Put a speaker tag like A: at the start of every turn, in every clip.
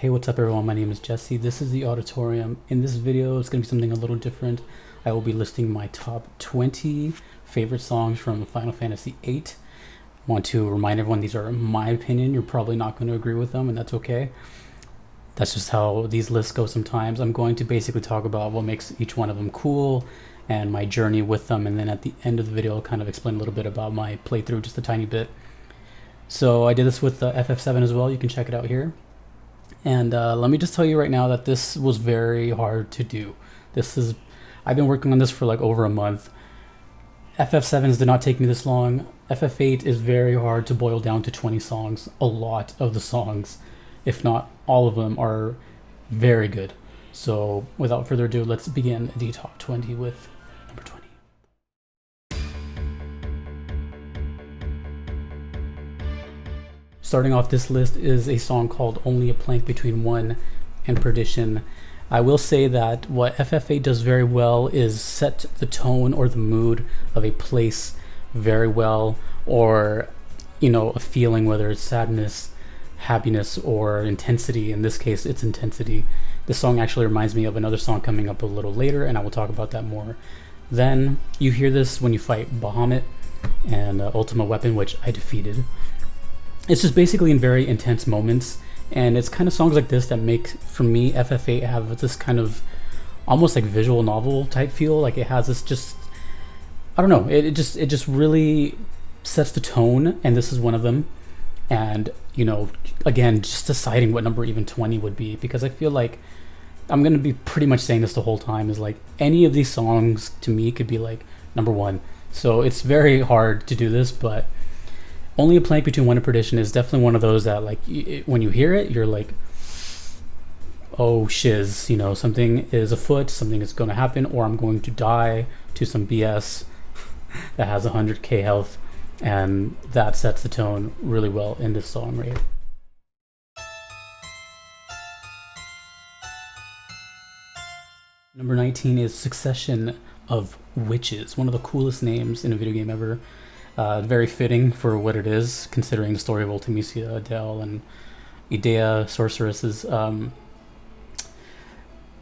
A: Hey, what's up everyone? My name is Jesse. This is the Auditorium. In this video, it's going to be something a little different. I will be listing my top 20 favorite songs from Final Fantasy VIII. I want to remind everyone these are my opinion. You're probably not going to agree with them, and that's okay. That's just how these lists go sometimes. I'm going to basically talk about what makes each one of them cool and my journey with them, and then at the end of the video, I'll kind of explain a little bit about my playthrough, just a tiny bit. So I did this with the FF7 as well. You can check it out here. And let me just tell you right now that this was very hard to do. I've been working on this for like over a month. FF7s did not take me this long. FF8 is very hard to boil down to 20 songs. A lot of the songs, if not all of them, are very good. So without further ado, let's begin the top 20 with number 20. Starting off this list is a song called Only a Plank Between One and Perdition. I will say that what FF8 does very well is set the tone or the mood of a place very well, or a feeling, whether it's sadness, happiness, or intensity. In this case, it's intensity. This song actually reminds me of another song coming up a little later, and I will talk about that more. Then you hear this when you fight Bahamut and Ultima Weapon, which I defeated. It's just basically in very intense moments, and it's kind of songs like this that make, for me, FF8 have this kind of almost like visual novel type feel. Like it has this just, I don't know, it just really sets the tone, and this is one of them. And again, just deciding what number even 20 would be, because I feel like I'm gonna be pretty much saying this the whole time, is like any of these songs to me could be like number one. So it's very hard to do this, but Only a Plank Between One and Perdition is definitely one of those that, like, when you hear it, you're like, oh shiz, something is afoot, something is going to happen, or I'm going to die to some BS that has 100k health, and that sets the tone really well in this song right here. Number 19 is Succession of Witches, one of the coolest names in a video game ever. Very fitting for what it is, considering the story of Ultimisia, Adele, and Idea, sorceresses.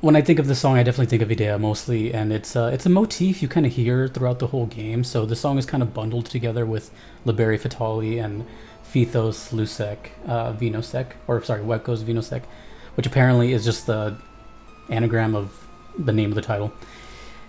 A: When I think of the song, I definitely think of Idea mostly, and it's a motif you kind of hear throughout the whole game. So the song is kind of bundled together with Liberi Fatali and Phthos Lusek Vinosek, or sorry, Wekos Vinosek, which apparently is just the anagram of the name of the title.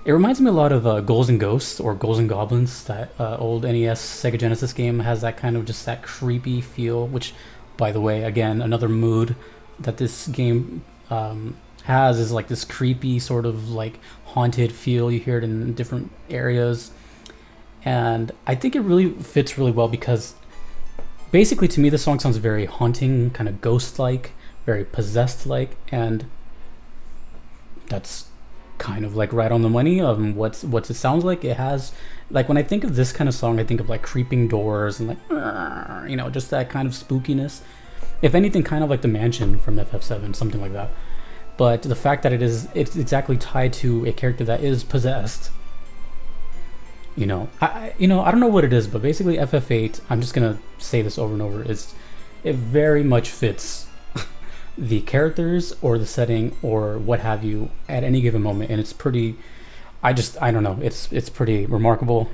A: It reminds me a lot of Ghouls and Ghosts, or Ghouls and Goblins. That old NES Sega Genesis game has that kind of just that creepy feel, which, by the way, again, another mood that this game has is like this creepy sort of like haunted feel. You hear it in different areas, and I think it really fits really well because basically to me the song sounds very haunting, kind of ghost-like, very possessed-like, and that's kind of like right on the money. What's it sounds like. It has, like, when I think of this kind of song, I think of like creeping doors and like just that kind of spookiness. If anything, kind of like the mansion from FF7, something like that. But the fact that it's exactly tied to a character that is possessed, I don't know what it is, but basically FF8, I'm just gonna say this over and over, it very much fits the characters or the setting or what have you at any given moment, and it's pretty, I don't know, it's pretty remarkable.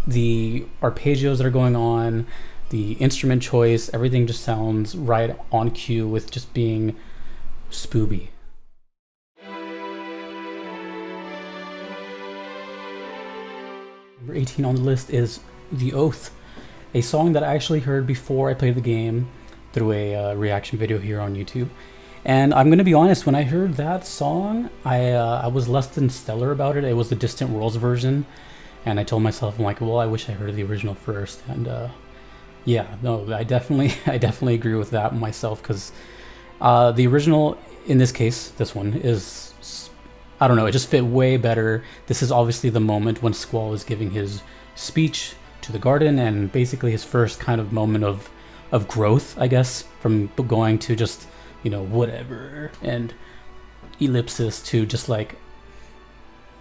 A: The arpeggios that are going on, the instrument choice, everything just sounds right on cue with just being spooby. Number 18 on the list is The Oath, a song that I actually heard before I played the game through a reaction video here on YouTube. And I'm gonna be honest, when I heard that song, I was less than stellar about it. It was the Distant Worlds version, and I told myself, I'm like, well, I wish I heard the original first. And yeah, no, I definitely agree with that myself, because the original, in this case, this one is, I don't know, it just fit way better. This is obviously the moment when Squall is giving his speech to the garden, and basically his first kind of moment of growth, I guess, from going to just, whatever, and ellipsis to just like,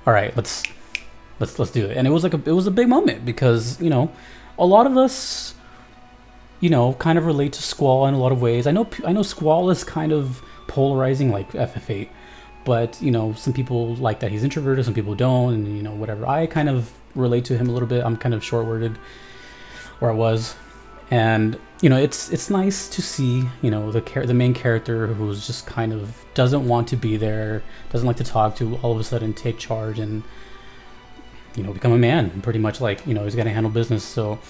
A: all right, let's do it. And it was a big moment because, a lot of us, kind of relate to Squall in a lot of ways. I know Squall is kind of polarizing like FF8. But some people like that he's introverted, some people don't, and whatever. I kind of relate to him a little bit. I'm kind of short-worded, or I was, and it's nice to see the main character who's just kind of doesn't want to be there, doesn't like to talk, to all of a sudden take charge and become a man, pretty much, like he's got to handle business. So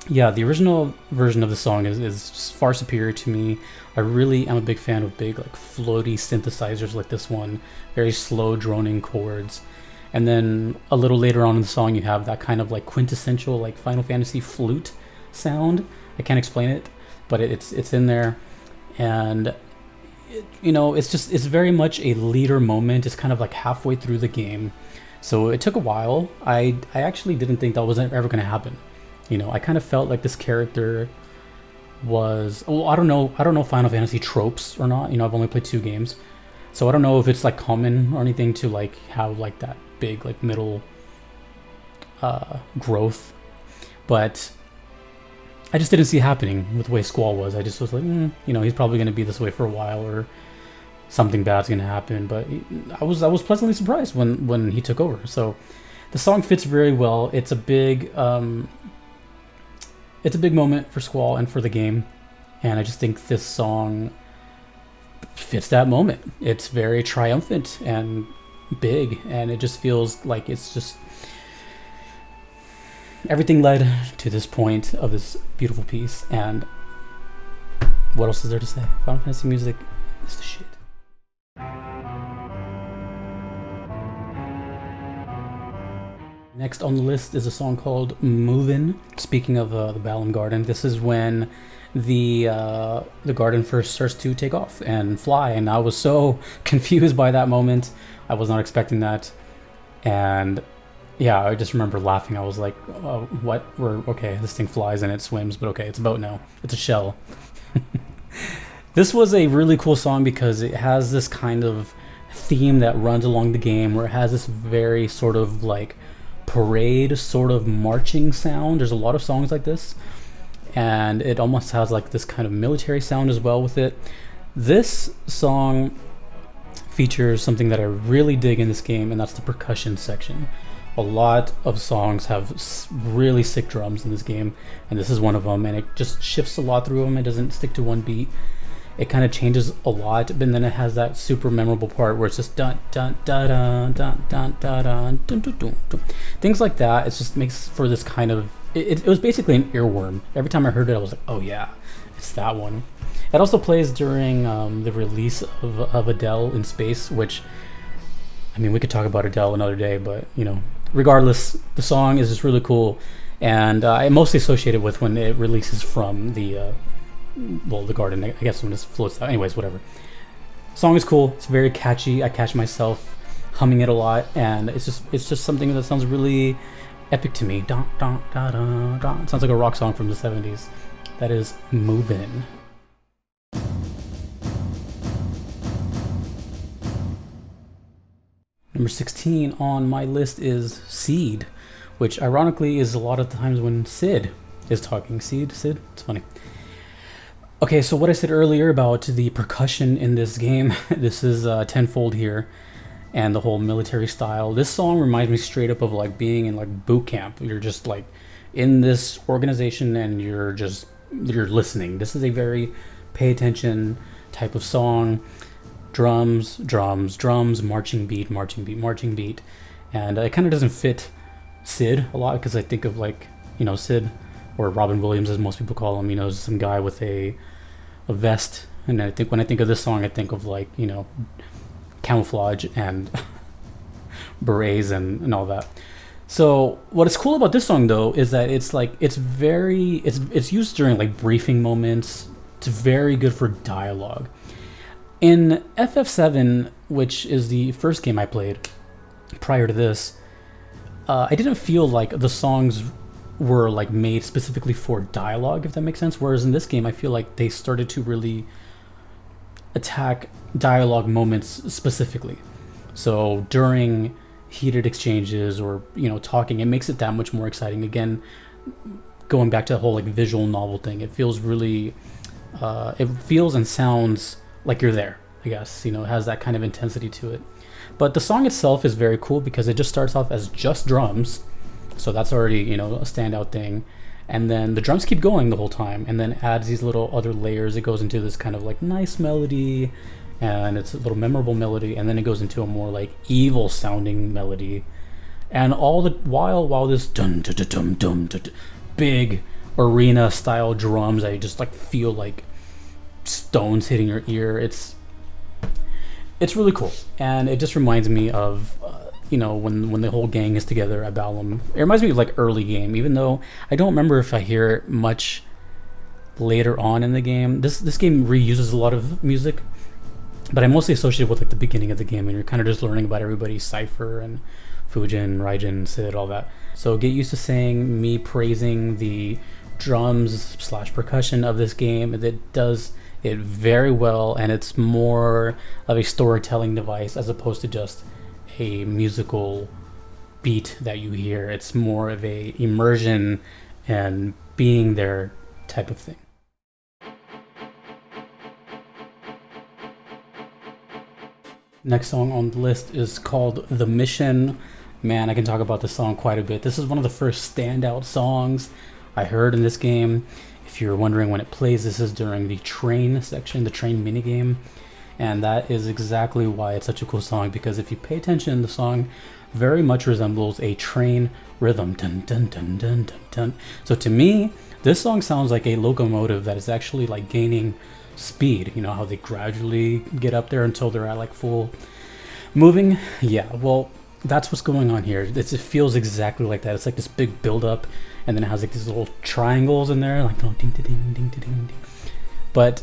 A: yeah, the original version of the song is just far superior to me. I really am a big fan of big, like, floaty synthesizers like this one, very slow droning chords. And then a little later on in the song, you have that kind of like quintessential like Final Fantasy flute sound. I can't explain it, but it's in there. And it's very much a leader moment. It's kind of like halfway through the game. So it took a while. I actually didn't think that was ever going to happen. I kind of felt like this character was, well, I don't know Final Fantasy tropes or not. I've only played 2 games, so I don't know if it's like common or anything to like have like that big like middle growth, but I just didn't see it happening with the way Squall was. I just was like, he's probably going to be this way for a while, or something bad's going to happen. But I was pleasantly surprised when he took over. So the song fits very well. It's a big moment for Squall and for the game, and I just think this song fits that moment. It's very triumphant and big, and it just feels like it's just everything led to this point of this beautiful piece. And what else is there to say? Final Fantasy music is the shit. Next on the list is a song called Movin'. Speaking of the Balam Garden, this is when the garden first starts to take off and fly, and I was so confused by that moment. I was not expecting that, and yeah, I just remember laughing. I was like, what? Okay, this thing flies and it swims, but okay, it's a boat now. It's a shell. This was a really cool song because it has this kind of theme that runs along the game, where it has this very sort of like parade sort of marching sound. There's a lot of songs like this, and it almost has like this kind of military sound as well with it. This song features something that I really dig in this game, and that's the percussion section. A lot of songs have really sick drums in this game, and this is one of them, and it just shifts a lot through them. It doesn't stick to one beat. It kind of changes a lot, but then it has that super memorable part where it's just dun dun dun dun dun dun dun dun dun dun dun dun. Things like that. It just makes for this kind of it was basically an earworm. Every time I heard it, I was like, oh yeah, it's that one. It also plays during the release of Adele in Space, which, I mean, we could talk about Adele another day, but regardless, the song is just really cool, and I mostly associate it with when it releases from the garden, I guess, when it floats out. Anyways, whatever. Song is cool. It's very catchy. I catch myself humming it a lot, and it's just something that sounds really epic to me. Dun, dun, dun, dun, dun. It sounds like a rock song from the 70s. That is Movin'. Number 16 on my list is Seed, which ironically is a lot of times when Sid is talking. Sid, it's funny. Okay, so what I said earlier about the percussion in this game, this is tenfold here, and the whole military style. This song reminds me straight up of like being in like boot camp. You're just like in this organization and you're listening. This is a very pay attention type of song. Drums, drums, drums, marching beat, marching beat, marching beat. And it kind of doesn't fit Sid a lot, because I think of like, Sid, or Robin Williams as most people call him, some guy with a vest. And I think when I think of this song, I think of like, camouflage and berets and all that. So what is cool about this song though is that it's used during like briefing moments. It's very good for dialogue. In FF7, which is the first game I played prior to this, I didn't feel like the songs were like made specifically for dialogue, if that makes sense. Whereas in this game, I feel like they started to really attack dialogue moments specifically. So during heated exchanges or talking, it makes it that much more exciting. Again, going back to the whole like visual novel thing, it feels really, it feels and sounds like you're there. I guess, you know, it has that kind of intensity to it. But the song itself is very cool because it just starts off as just drums, so that's already, you know, a standout thing. And then the drums keep going the whole time, and then adds these little other layers. It goes into this kind of like nice melody, and it's a little memorable melody, and then it goes into a more like evil sounding melody. And all the while this dun dun dun dun dun dun, big arena style drums that you just like feel like stones hitting your ear. It's really cool, and it just reminds me of you know, when the whole gang is together at Balam. It reminds me of like early game, even though I don't remember if I hear it much later on in the game. This game reuses a lot of music, but I mostly associate with like the beginning of the game, and you're kind of just learning about everybody's cipher and Fujin, Raijin, Sid, all that. So get used to saying me praising the drums / percussion of this game. It does it very well, and it's more of a storytelling device as opposed to just a musical beat that you hear. It's more of a immersion and being there type of thing. Next song on the list is called The Mission. Man, I can talk about this song quite a bit. This is one of the first standout songs I heard in this game. If you're wondering when it plays, this is during the train section, the train minigame. And that is exactly why it's such a cool song, because if you pay attention, the song very much resembles a train rhythm. Dun, dun, dun, dun, dun, dun. So to me, this song sounds like a locomotive that is actually like gaining speed. You know how they gradually get up there until they're at like full moving? Yeah, well, that's what's going on here. It feels exactly like that. It's like this big build up, and then it has like these little triangles in there, like ding, ding, ding, ding, ding, ding. But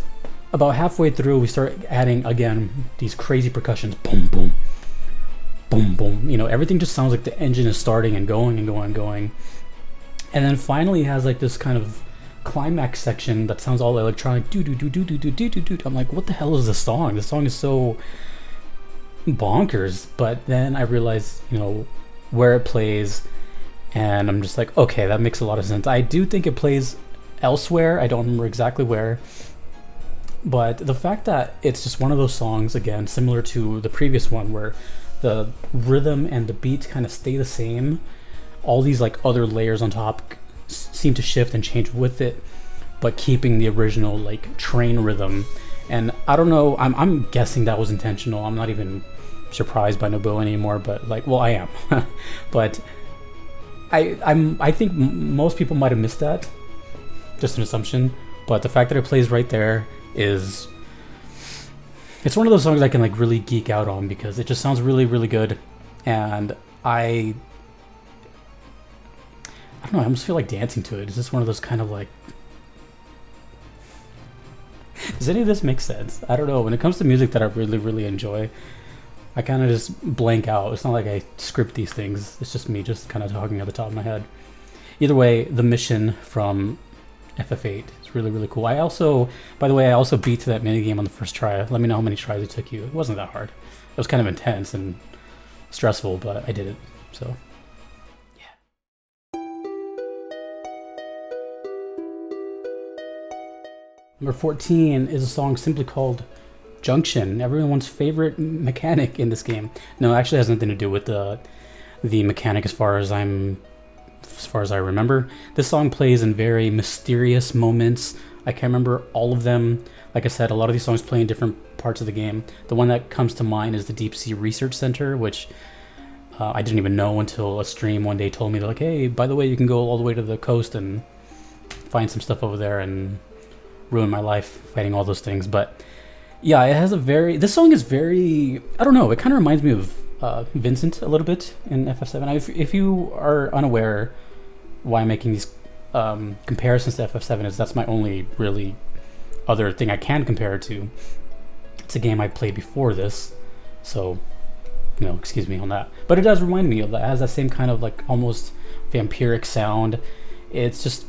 A: about halfway through, we start adding again these crazy percussions. Boom, boom, boom, boom. You know, everything just sounds like the engine is starting and going and going and going. And then finally, it has like this kind of climax section that sounds all electronic. Do do do do do do do do do. I'm like, what the hell is this song? This song is so bonkers. But then I realized, you know, where it plays, and I'm just like, okay, that makes a lot of sense. I do think it plays elsewhere. I don't remember exactly where. But the fact that it's just one of those songs, again, similar to the previous one, where the rhythm and the beat kind of stay the same, all these like other layers on top seem to shift and change with it, but keeping the original like train rhythm. And I don't know, I'm guessing that was intentional. I'm not even surprised by Nobuo anymore, but like, well, I am. But I think most people might have missed that, just an assumption. But the fact that it plays right there is, it's one of those songs I can like really geek out on, because it just sounds really, really good. And I don't know, I almost feel like dancing to it. It's just one of those kind of like, does any of this make sense? I don't know. When it comes to music that I really, really enjoy, I kind of just blank out. It's not like I script these things. It's just me just kind of talking at the top of my head. Either way, The Mission from FF8 is really, really cool. I also, by the way, I also beat that minigame on the first try. Let me know how many tries it took you. It wasn't that hard. It was kind of intense and stressful, but I did it. So, yeah. Number 14 is a song simply called Junction, everyone's favorite mechanic in this game. No, it actually has nothing to do with the mechanic as far as I remember. This song plays in very mysterious moments. I can't remember all of them. Like I said, a lot of these songs play in different parts of the game. The one that comes to mind is the Deep Sea Research Center, which I didn't even know until a stream one day told me, like, hey, by the way, you can go all the way to the coast and find some stuff over there, and ruin my life fighting all those things. But yeah, it has this song is very, I don't know, it kind of reminds me of Vincent a little bit in FF7. If you are unaware why I'm making these comparisons to FF7, is that's my only really other thing I can compare it to. It's a game I played before this, so, you know, excuse me on that. But it does remind me of that. It has that same kind of like almost vampiric sound. It's just,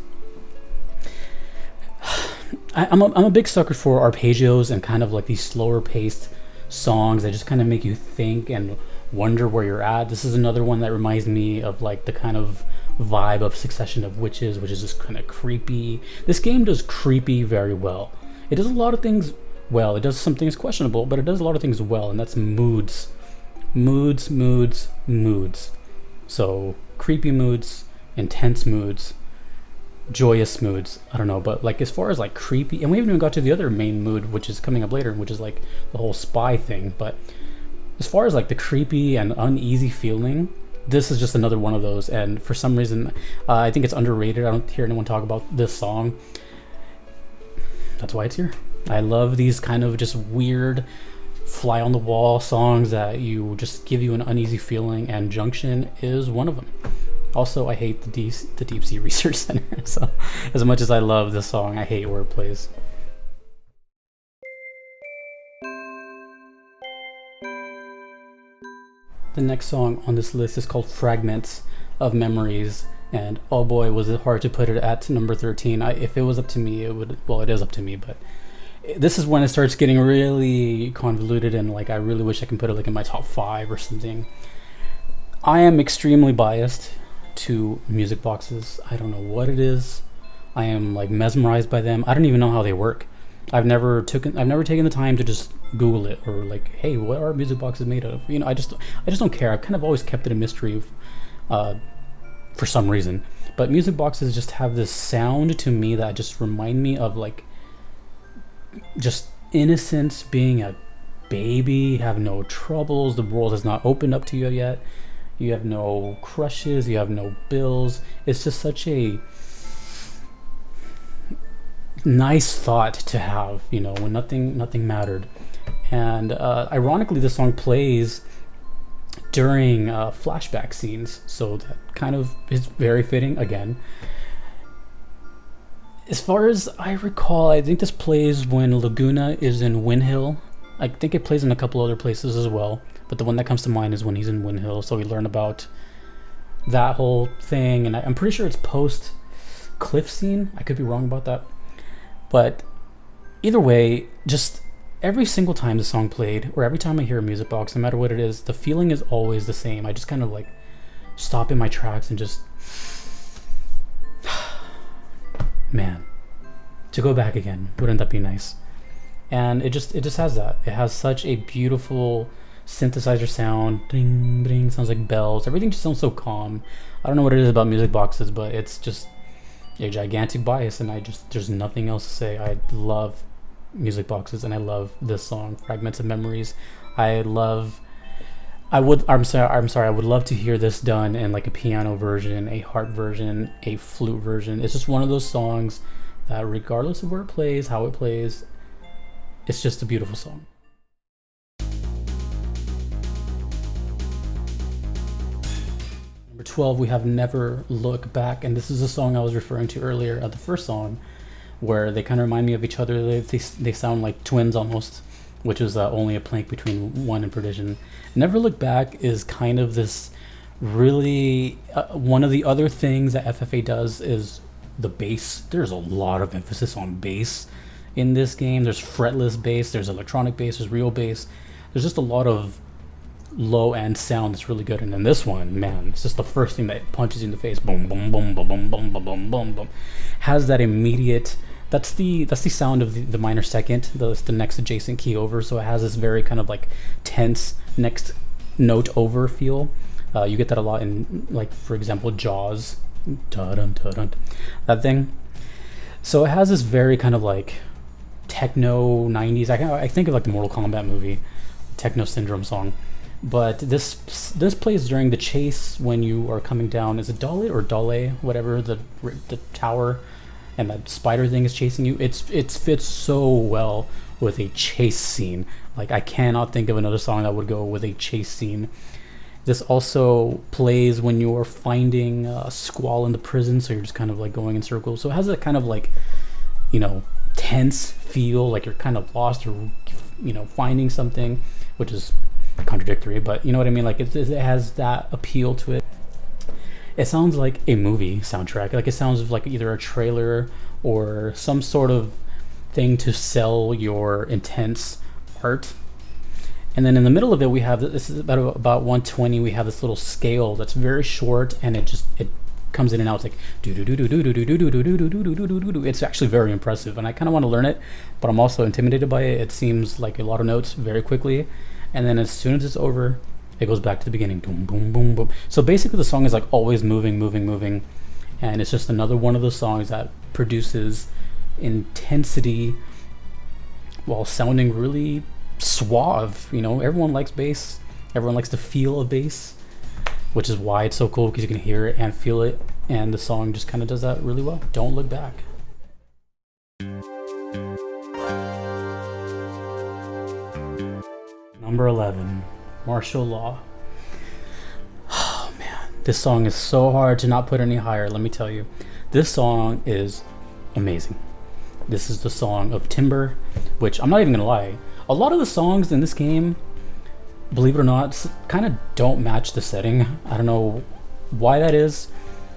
A: I'm a big sucker for arpeggios and kind of like these slower paced songs that just kind of make you think and wonder where you're at. This is another one that reminds me of like the kind of vibe of Succession of Witches, which is just kind of creepy. This game does creepy very well. It does a lot of things well. It does some things questionable, but it does a lot of things well, and that's moods. Moods, moods, moods. So, creepy moods, intense moods, joyous moods. I don't know, but like as far as like creepy, and we haven't even got to the other main mood, which is coming up later, which is like the whole spy thing. But as far as like the creepy and uneasy feeling, this is just another one of those. And for some reason, I think it's underrated. I don't hear anyone talk about this song. That's why it's here. I love these kind of just weird fly on the wall songs that you just give you an uneasy feeling, and Junction is one of them. Also, I hate the Deep Sea Research Center. So as much as I love this song, I hate where it plays. The next song on this list is called Fragments of Memories, and oh boy, was it hard to put it at number 13. If it was up to me, it would, well, it is up to me, but this is when it starts getting really convoluted, and like I really wish I can put it like in my top 5 or something. I am extremely biased to music boxes. I don't know what it is. I am like mesmerized by them. I don't even know how they work. I've never taken the time to just Google it, or like, hey, what are music boxes made of? You know, I just don't care. I've kind of always kept it a mystery for some reason. But music boxes just have this sound to me that just remind me of like just innocence, being a baby, have no troubles, the world has not opened up to you yet, you have no crushes, you have no bills. It's just such a nice thought to have, you know, when nothing mattered. And ironically, the song plays during flashback scenes, so that kind of is very fitting again. As far as I recall, I think this plays when Laguna is in Windhill. I think it plays in a couple other places as well, but the one that comes to mind is when he's in Windhill. So we learn about that whole thing, and I'm pretty sure it's post cliff scene. I could be wrong about that, but either way, just every single time the song played, or every time I hear a music box, no matter what it is, the feeling is always the same. I just kind of like stop in my tracks and just man, to go back again, wouldn't that be nice? And it just has that. It has such a beautiful synthesizer sound. Ding, ding, sounds like bells. Everything just sounds so calm. I don't know what it is about music boxes, but it's just a gigantic bias, and there's nothing else to say. I love music boxes, and I love this song, Fragments of Memories. I would love to hear this done in like a piano version, a harp version, a flute version. It's just one of those songs that regardless of where it plays, how it plays, it's just a beautiful song. Number 12, we have Never Look Back, and this is a song I was referring to earlier, the first song, where they kind of remind me of each other. They sound like twins almost, which is only a plank between one and Perdition. Never Look Back is kind of this really one of the other things that FFA does is the bass. There's a lot of emphasis on bass in this game. There's fretless bass, there's electronic bass, there's real bass. There's just a lot of low end sound that's really good. And then this one, man, it's just the first thing that punches you in the face. Boom, boom, boom, boom, boom, boom, boom, boom, boom, boom. Has that immediate. That's the sound of the minor second, the next adjacent key over. So it has this very kind of like tense next note over feel. You get that a lot in, like, for example, Jaws. Dun, dun, dun, that thing. So it has this very kind of like techno 90s. I think of like the Mortal Kombat movie, Techno Syndrome song. But this plays during the chase when you are coming down. Is it Dale, whatever, the tower, and that spider thing is chasing you. It fits so well with a chase scene. Like, I cannot think of another song that would go with a chase scene. This also plays when you're finding a Squall in the prison, so you're just kind of like going in circles. So it has that kind of like, you know, tense feel, like you're kind of lost, or, you know, finding something, which is contradictory, but you know what I mean. Like it has that appeal to it. It sounds like a movie soundtrack. Like it sounds like either a trailer or some sort of thing to sell your intense art. And then in the middle of it, we have, this is about 120. We have this little scale that's very short, and it comes in and out. It's like do do do do do do do do do do do do do do do. It's actually very impressive, and I kind of want to learn it, but I'm also intimidated by it. It seems like a lot of notes very quickly, and then as soon as it's over, it goes back to the beginning. Boom, boom, boom, boom. So basically, the song is like always moving, moving, moving, and it's just another one of those songs that produces intensity while sounding really suave. You know, everyone likes bass. Everyone likes the feel of bass, which is why it's so cool, because you can hear it and feel it, and the song just kind of does that really well. Don't Look Back. Number 11, Martial Law. Oh man, this song is so hard to not put any higher, let me tell you. This song is amazing. This is the song of Timber, which I'm not even gonna lie, a lot of the songs in this game, believe it or not, kind of don't match the setting. I don't know why that is,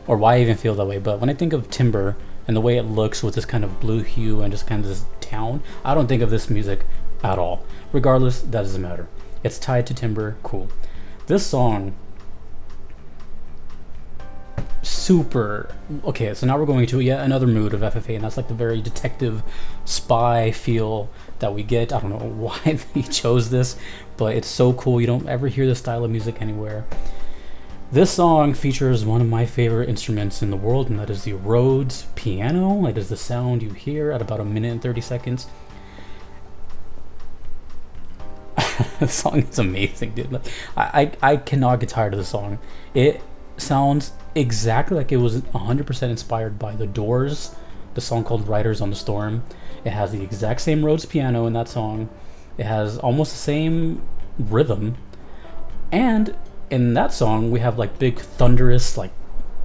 A: or why I even feel that way, but when I think of Timber and the way it looks with this kind of blue hue and just kind of this town, I don't think of this music at all. Regardless, that doesn't matter. It's tied to Timber, cool. This song, super okay. So now we're going to yet another mood of FFA, and that's like the very detective spy feel that we get. I don't know why they chose this, but it's so cool. You don't ever hear this style of music anywhere. This song features one of my favorite instruments in the world, and that is the Rhodes piano. It is the sound you hear at about 1 minute and 30 seconds. The song is amazing, dude. I cannot get tired of the song. It sounds exactly like it was 100% inspired by The Doors, the song called Riders on the Storm. It has the exact same Rhodes piano in that song. It has almost the same rhythm. And in that song, we have like big thunderous, like,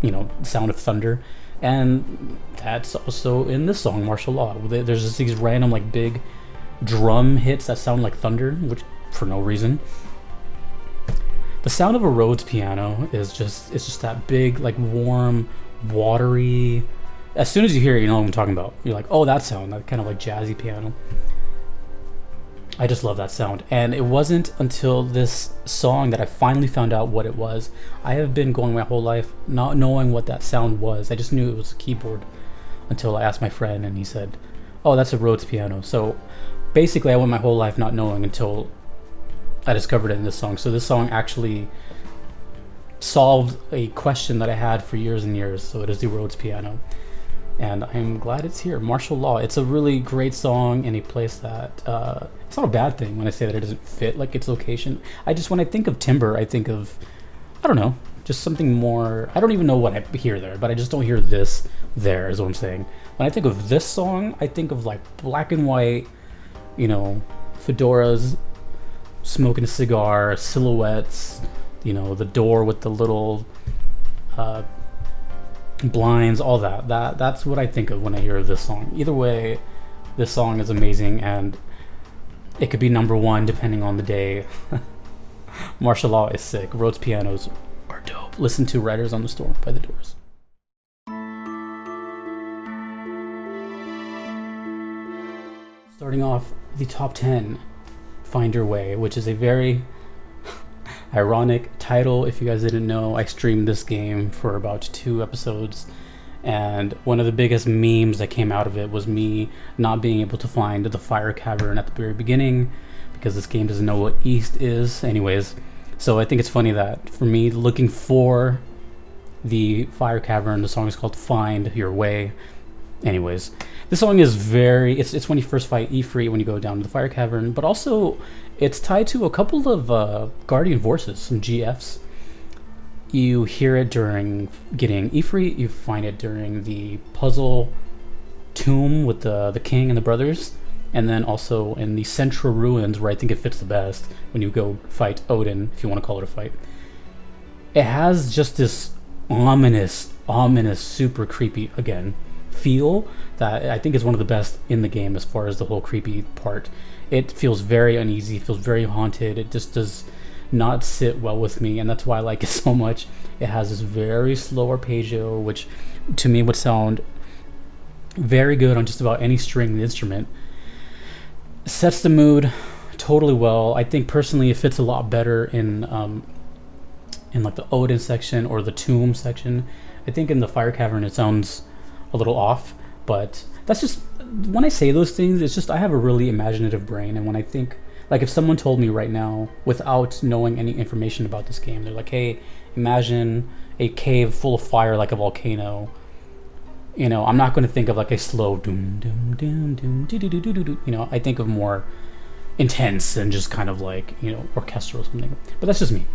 A: you know, sound of thunder. And that's also in this song, Martial Law. There's just these random like big drum hits that sound like thunder, which for no reason. The sound of a Rhodes piano is just that big, like warm, watery. As soon as you hear it, you know what I'm talking about. You're like, oh, that sound, that kind of like jazzy piano. I just love that sound. And it wasn't until this song that I finally found out what it was. I have been going my whole life not knowing what that sound was. I just knew it was a keyboard until I asked my friend, and he said, oh, that's a Rhodes piano. So basically I went my whole life not knowing until I discovered it in this song. So this song actually solved a question that I had for years and years. So it is the Rhodes piano, and I'm glad it's here. Martial Law. It's a really great song in a place that it's not a bad thing when I say that it doesn't fit like its location. When I think of Timber, I think of, I don't know, just something more. I don't even know what I hear there, but I just don't hear this there, is what I'm saying. When I think of this song, I think of like black and white, you know, fedoras, smoking a cigar, silhouettes, you know, the door with the little blinds, all that's what I think of when I hear this song. Either way, this song is amazing, and it could be number one depending on the day. Martial Law is sick. Rhodes pianos are dope. Listen to Riders on the Storm by The Doors. Starting off the top 10, Find Your Way, which is a very ironic title. If you guys didn't know, I streamed this game for about 2 episodes, and one of the biggest memes that came out of it was me not being able to find the fire cavern at the very beginning, because this game doesn't know what east is anyways. So I think it's funny that for me looking for the fire cavern, the song is called Find Your Way. Anyways, this song is it's when you first fight Ifrit, when you go down to the fire cavern, but also it's tied to a couple of Guardian Forces, some GFs. You hear it during getting Ifrit, you find it during the puzzle tomb with the king and the brothers, and then also in the central ruins, where I think it fits the best when you go fight Odin, if you want to call it a fight. It has just this ominous, super creepy, again, feel that I think is one of the best in the game as far as the whole creepy part. It feels very uneasy, feels very haunted. It just does not sit well with me, and that's why I like it so much. It has this very slow arpeggio, which to me would sound very good on just about any stringed instrument. Sets the mood totally well. I think personally it fits a lot better in like the Odin section or the tomb section. I think in the Fire Cavern it sounds a little off, but that's just when I say those things. It's just I have a really imaginative brain, and when I think like if someone told me right now without knowing any information about this game, they're like, "Hey, imagine a cave full of fire like a volcano." I'm not going to think of like a slow doom doom doom doom doo doo doo doo doo. I think of more intense and just kind of like orchestral or something. But that's just me.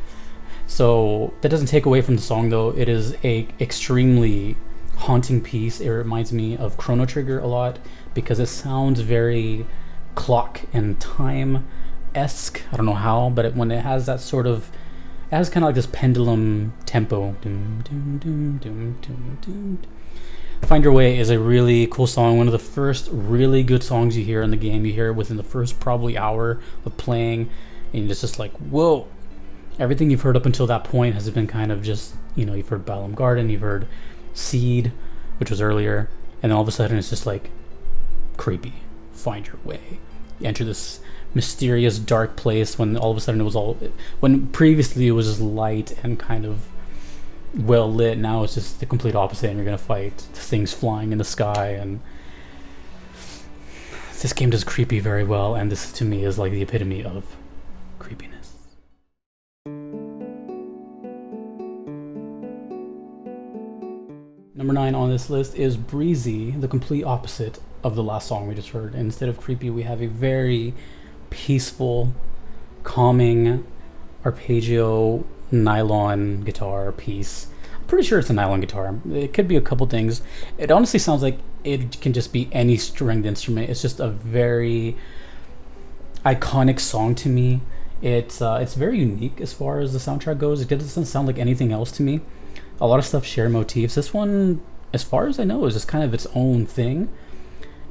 A: So that doesn't take away from the song though. It is a extremely haunting piece. It reminds me of Chrono Trigger a lot because it sounds very clock and time-esque. I don't know how, but when it has that sort of, it has kind of like this pendulum tempo. Doom, doom, doom, doom, doom, doom. Find Your Way is a really cool song. One of the first really good songs you hear in the game. You hear it within the first probably hour of playing, and it's just like, whoa. Everything you've heard up until that point has been kind of just, you've heard Balam Garden, you've heard Seed, which was earlier, and then all of a sudden it's just like creepy. Find Your Way. You enter this mysterious dark place when all of a sudden it was all, when previously it was just light and kind of well lit. Now it's just the complete opposite, and you're gonna fight things flying in the sky. And this game does creepy very well, and this to me is like the epitome of creepiness. Number 9 on this list is Breezy, the complete opposite of the last song we just heard. Instead of creepy, we have a very peaceful, calming arpeggio nylon guitar piece. I'm pretty sure it's a nylon guitar. It could be a couple things. It honestly sounds like it can just be any stringed instrument. It's just a very iconic song to me. It's very unique as far as the soundtrack goes. It doesn't sound like anything else to me. A lot of stuff share motifs. This one, as far as I know, is just kind of its own thing.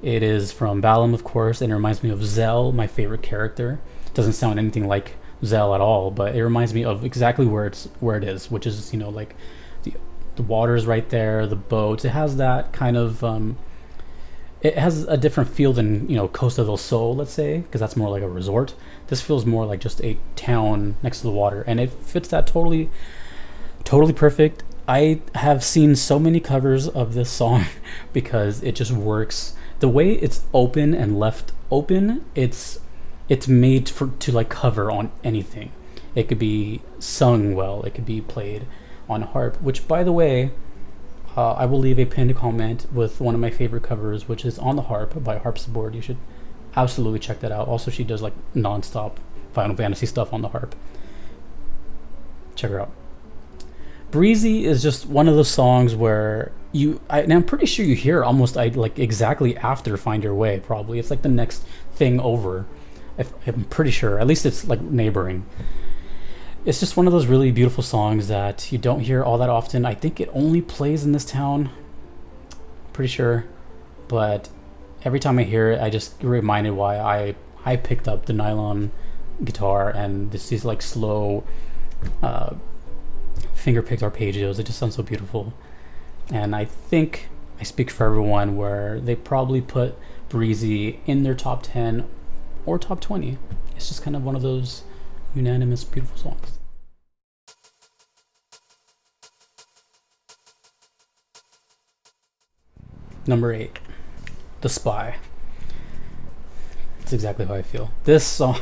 A: It is from Balam, of course, and it reminds me of Zell, my favorite character. It doesn't sound anything like Zell at all, but it reminds me of exactly where it is, which is like the water's right there, the boats. It has that kind of it has a different feel than Costa del Sol, let's say, because that's more like a resort. This feels more like just a town next to the water, and it fits that totally perfect. I have seen so many covers of this song because it just works. The way it's open and left open, it's made to like cover on anything. It could be sung well, it could be played on harp, which by the way, I will leave a pinned comment with one of my favorite covers, which is On the Harp by Harpsichord. You should absolutely check that out. Also, she does like non-stop Final Fantasy stuff on the harp. Check her out. Breezy is just one of those songs where and I'm pretty sure you hear almost like exactly after Find Your Way. Probably it's like the next thing over. I'm pretty sure, at least it's like neighboring. It's just one of those really beautiful songs that you don't hear all that often. I think it only plays in this town, pretty sure, but every time I hear it, I just get reminded why I picked up the nylon guitar and these like slow finger-picked arpeggios. It just sounds so beautiful. And I think I speak for everyone where they probably put Breezy in their top 10 or top 20. It's just kind of one of those unanimous beautiful songs. Number 8, The Spy. That's exactly how I feel. This song,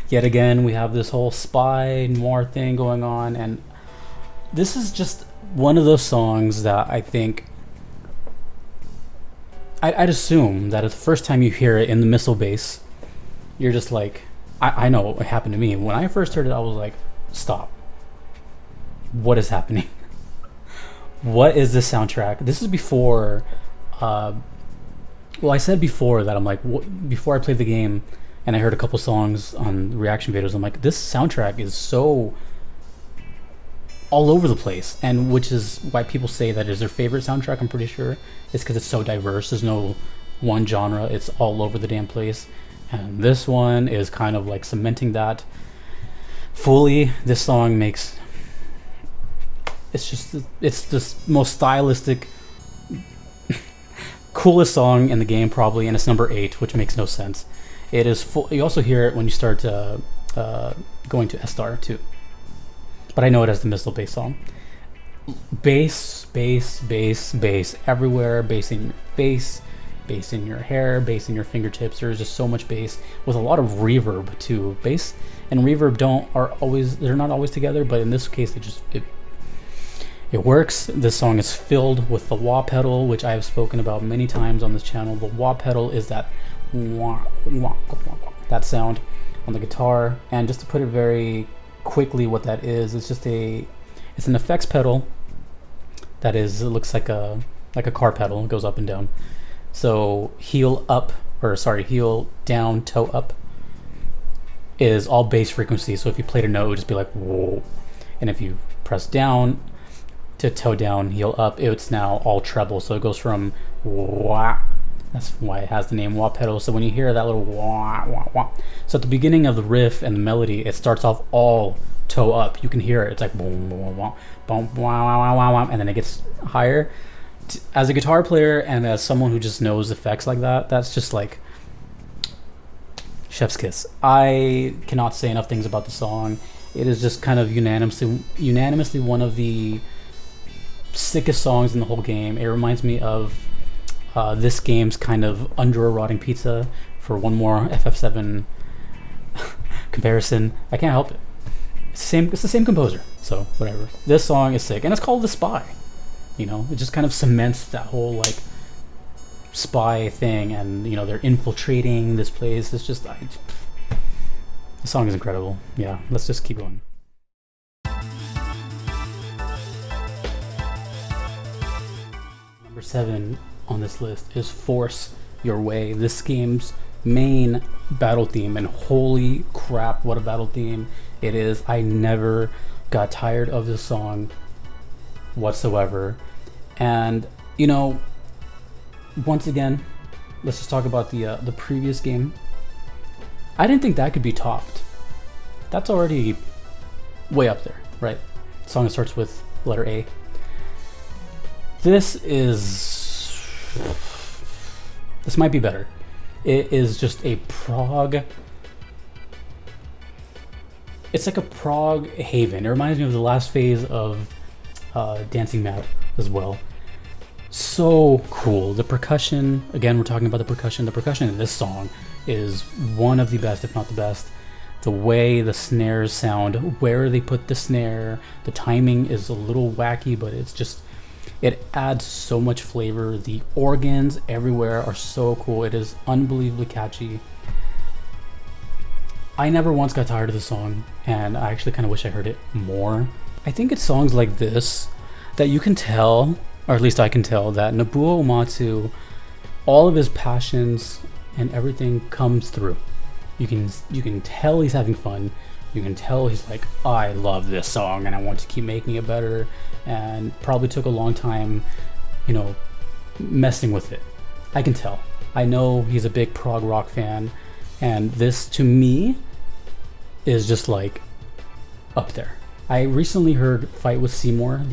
A: yet again, we have this whole spy noir thing going on, and this is just one of those songs that I think I'd assume that the first time you hear it in the missile base, you're just like, I know what happened to me. When I first heard it, I was like, stop. What is happening? What is this soundtrack? This is before, well, I said before that I'm like, before I played the game and I heard a couple songs on reaction videos, I'm like, this soundtrack is so all over the place, and which is why people say that is their favorite soundtrack. I'm pretty sure it's because it's so diverse. There's no one genre. It's all over the damn place. And this one is kind of like cementing that fully. This song makes, it's the most stylistic, coolest song in the game probably, and it's number 8, which makes no sense. It is full. You also hear it when you start going to S-Star too, but I know it as the missile based song. Bass, bass, bass, bass everywhere. Bass in your face, bass in your hair, bass in your fingertips. There's just so much bass with a lot of reverb too. Bass and reverb they're not always together, but in this case it works. This song is filled with the wah pedal, which I have spoken about many times on this channel. The wah pedal is that wah, wah, wah, wah, that sound on the guitar. And just to put it very quickly, what that is, it's an effects pedal that is, it looks like a car pedal. It goes up and down. So heel down, toe up is all bass frequency. So if you played a note, it would just be like whoa. And if you press down to toe down, heel up, it's now all treble. So it goes from wah. That's why it has the name wah pedal. So when you hear that little wah, wah, wah. So at the beginning of the riff and the melody, it starts off all toe up. You can hear it. It's like boom, boom, boom, boom, boom, wah, wah, wah, and then it gets higher. As a guitar player and as someone who just knows effects like that, that's just like chef's kiss. I cannot say enough things about the song. It is just kind of unanimously one of the sickest songs in the whole game. It reminds me of this game's kind of Under a Rotting Pizza, for one more FF7 comparison. I can't help it. It's the same composer, so whatever. This song is sick, and it's called The Spy. You know, it just kind of cements that whole like spy thing, and you know, they're infiltrating this place. It's just the song is incredible. Yeah, let's just keep going. Number 7 on this list is Force Your Way, this game's main battle theme, and holy crap, what a battle theme it is. I never got tired of this song whatsoever. And you know, once again, let's just talk about the previous game. I didn't think that could be topped. That's already way up there, right? The song starts with letter A. This might be better. It is just a prog. It's like a prog haven. It reminds me of the last phase of Dancing Mad as well. So cool. The percussion, again, we're talking about the percussion. The percussion in this song is one of the best, if not the best. The way the snares sound, where they put the snare, the timing is a little wacky, but it adds so much flavor. The organs everywhere are so cool. It is unbelievably catchy. I never once got tired of the song, and I actually kind of wish I heard it more. I think it's songs like this that you can tell, or at least I can tell, that Nobuo Uematsu, all of his passions and everything comes through. You can tell he's having fun. You can tell he's like, I love this song and I want to keep making it better, and probably took a long time, you know, messing with it. I can tell. I know he's a big prog rock fan, and this to me is just like up there. I recently heard Fight with Seymour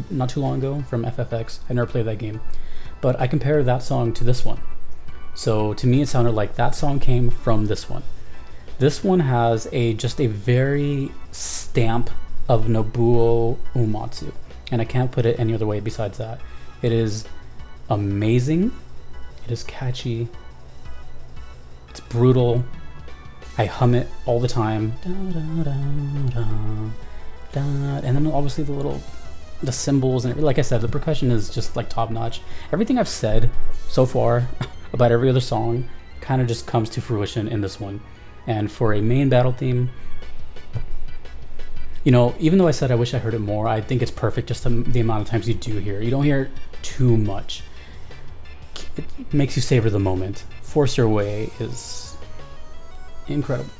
A: not too long ago from FFX. I never played that game, but I compare that song to this one. So to me, it sounded like that song came from this one. This one has just a very stamp of Nobuo Uematsu, and I can't put it any other way besides that. It is amazing. It is catchy. It's brutal. I hum it all the time. Da, da, da, da, and then obviously the cymbals, and like I said, the percussion is just like top notch. Everything I've said so far about every other song kind of just comes to fruition in this one. And for a main battle theme, you know, even though I said I wish I heard it more, I think it's perfect just the amount of times you do hear it. You don't hear it too much. It makes you savor the moment. Force Your Way is incredible.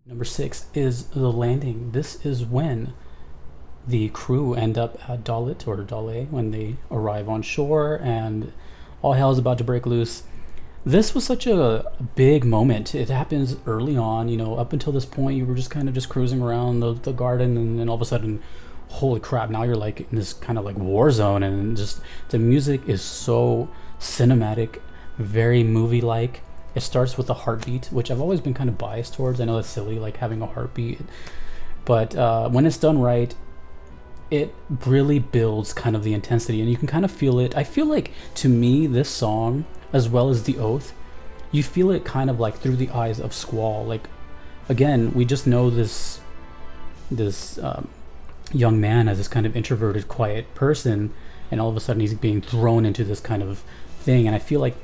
A: Number 6 is The Landing. This is when the crew end up at Dalit or Dale, when they arrive on shore and all hell is about to break loose. This was such a big moment. It happens early on, you know. Up until this point, you were just kind of just cruising around the garden, and then all of a sudden, holy crap, now you're like in this kind of like war zone, and just the music is so cinematic, very movie-like. It starts with a heartbeat, which I've always been kind of biased towards. I know that's silly, like having a heartbeat, but when it's done right, it really builds kind of the intensity, and you can kind of feel it. I feel like, to me, this song, as well as The Oath, you feel it kind of like through the eyes of Squall. Like, again, we just know this young man as this kind of introverted, quiet person, and all of a sudden he's being thrown into this kind of thing. And I feel like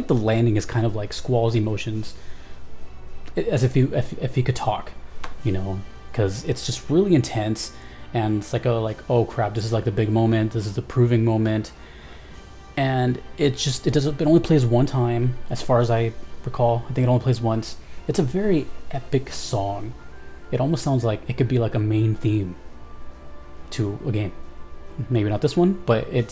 A: the landing is kind of like Squall's emotions, as if he could talk, you know, because it's just really intense, and it's like oh crap, this is like the big moment, this is the proving moment. And it only plays one time, as far as I recall. I think it only plays once. It's a very epic song. It almost sounds like it could be like a main theme to a game. Maybe not this one, but it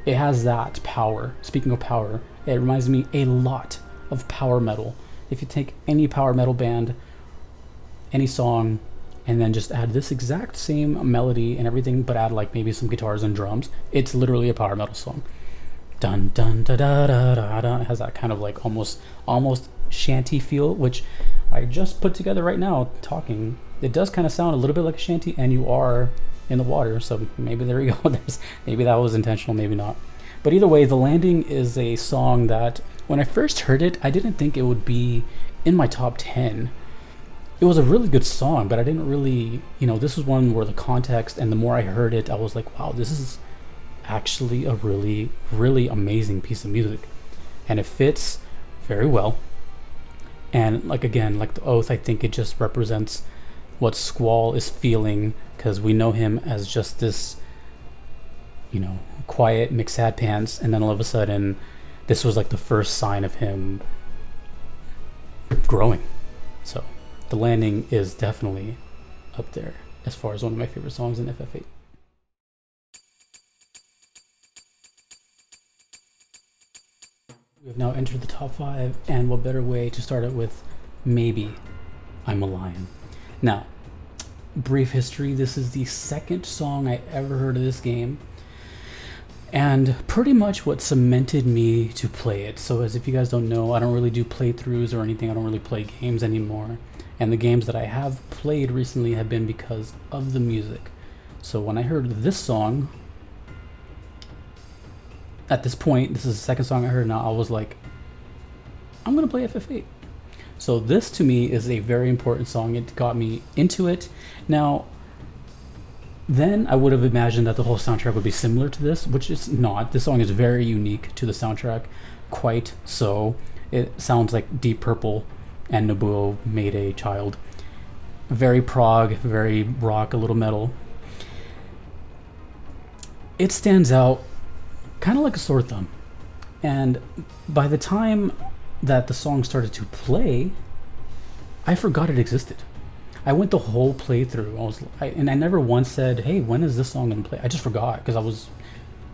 A: has that power. Speaking of power, it reminds me a lot of power metal. If you take any power metal band, any song, and then just add this exact same melody and everything, but add like maybe some guitars and drums, it's literally a power metal song. Dun dun da da da da da. It has that kind of like almost shanty feel, which I just put together right now talking. It does kind of sound a little bit like a shanty, and you are in the water, so maybe there you go. Maybe that was intentional, maybe not. But either way, The Landing is a song that when I first heard it, I didn't think it would be in my top 10. It was a really good song, but I didn't really, this was one where the context, and the more I heard it, I was like, wow, this is actually a really, really amazing piece of music. And it fits very well. And like, again, like The Oath, I think it just represents what Squall is feeling, because we know him as just this, quiet McSad pants, and then all of a sudden, this was like the first sign of him growing. So The Landing is definitely up there as far as one of my favorite songs in FF8. We have now entered the top 5, and what better way to start it with Maybe I'm a Lion. Now, brief history, this is the second song I ever heard of this game, and pretty much what cemented me to play it. So as if you guys don't know, I don't really do playthroughs or anything. I don't really play games anymore, and the games that I have played recently have been because of the music. So when I heard this song, at this point, this is the second song I heard now, I was like, I'm gonna play FF8. So this to me is a very important song. It got me into it. Now, then I would have imagined that the whole soundtrack would be similar to this, which it's not. This song is very unique to the soundtrack, quite so. It sounds like Deep Purple and Nobuo made a child. Very prog, very rock, a little metal. It stands out kind of like a sore thumb. And by the time that the song started to play, I forgot it existed. I went the whole playthrough. I never once said, "Hey, when is this song gonna play?" I just forgot, because I was,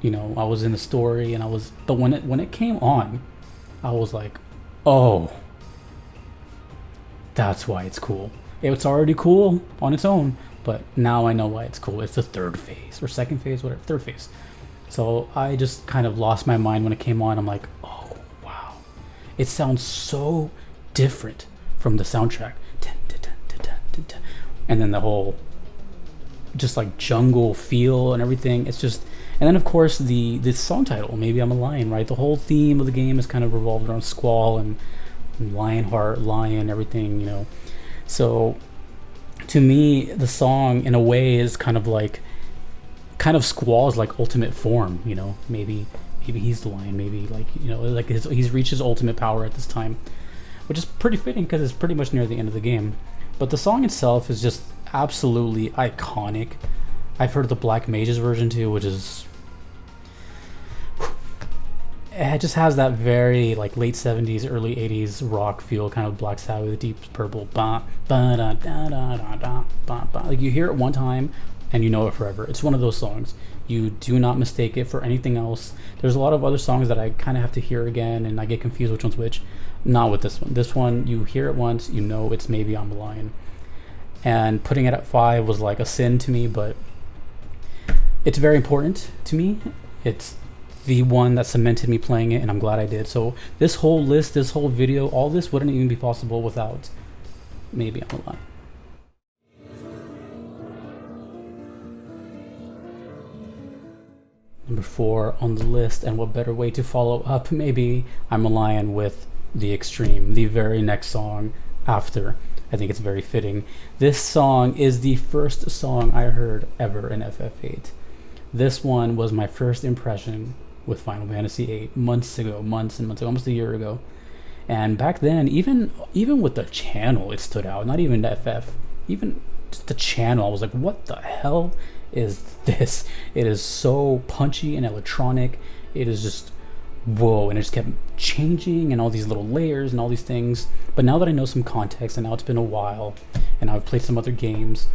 A: I was in the story, and But when it came on, I was like, "Oh, that's why it's cool." It's already cool on its own, but now I know why it's cool. It's the third phase or second phase, whatever, third phase. So I just kind of lost my mind when it came on. I'm like, oh, wow. It sounds so different from the soundtrack. And then the whole just like jungle feel and everything. It's just, and then of course the song title, Maybe I'm a Lion, right? The whole theme of the game is kind of revolved around Squall and Lionheart, lion, everything, So to me, the song in a way is kind of Squall's like ultimate form, maybe he's the lion, maybe like he's reached his ultimate power at this time, which is pretty fitting because it's pretty much near the end of the game. But the song itself is just absolutely iconic. I've heard the Black Mage's version too, which is, it just has that very like late 70s, early 80s rock feel, kind of Black Sabbath, Deep Purple, ba ba da da da da da ba ba. Like you hear it one time and you know it forever. It's one of those songs. You do not mistake it for anything else. There's a lot of other songs that I kind of have to hear again, and I get confused which one's which. Not with this one. This one, you hear it once, you know it's Maybe I'm a Lion. And putting it at 5 was like a sin to me, but it's very important to me. It's the one that cemented me playing it, and I'm glad I did. So this whole list, this whole video, all this wouldn't even be possible without maybe I'm a lie. Number 4 on the list, and what better way to follow up maybe I'm a Lion with The Extreme, the very next song after. I think it's very fitting. This song is the first song I heard ever in FF8. This one was my first impression with Final Fantasy VIII months and months ago, almost a year ago. And back then, even with the channel, it stood out. Not even the FF, even just the channel. I was like, what the hell is this? It is so punchy and electronic. It is just whoa, and it just kept changing and all these little layers and all these things. But now that I know some context, and now it's been a while, and I've played some other games,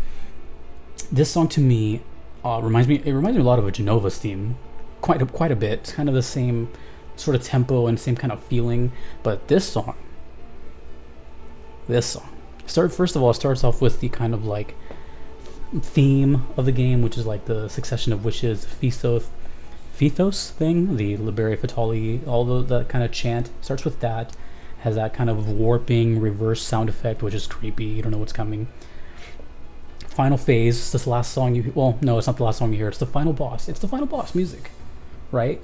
A: this song to me reminds me a lot of a Genova's theme, quite a bit. It's kind of the same sort of tempo and same kind of feeling. But this song first of all, it starts off with the kind of like theme of the game, which is like the succession of wishes, Phthos thing, the Liberi Fatali, all that kind of chant starts with that. Has that kind of warping reverse sound effect, which is creepy. You don't know what's coming. Final phase, this last song well, no, it's not the last song you hear. It's the final boss. It's the final boss music, right?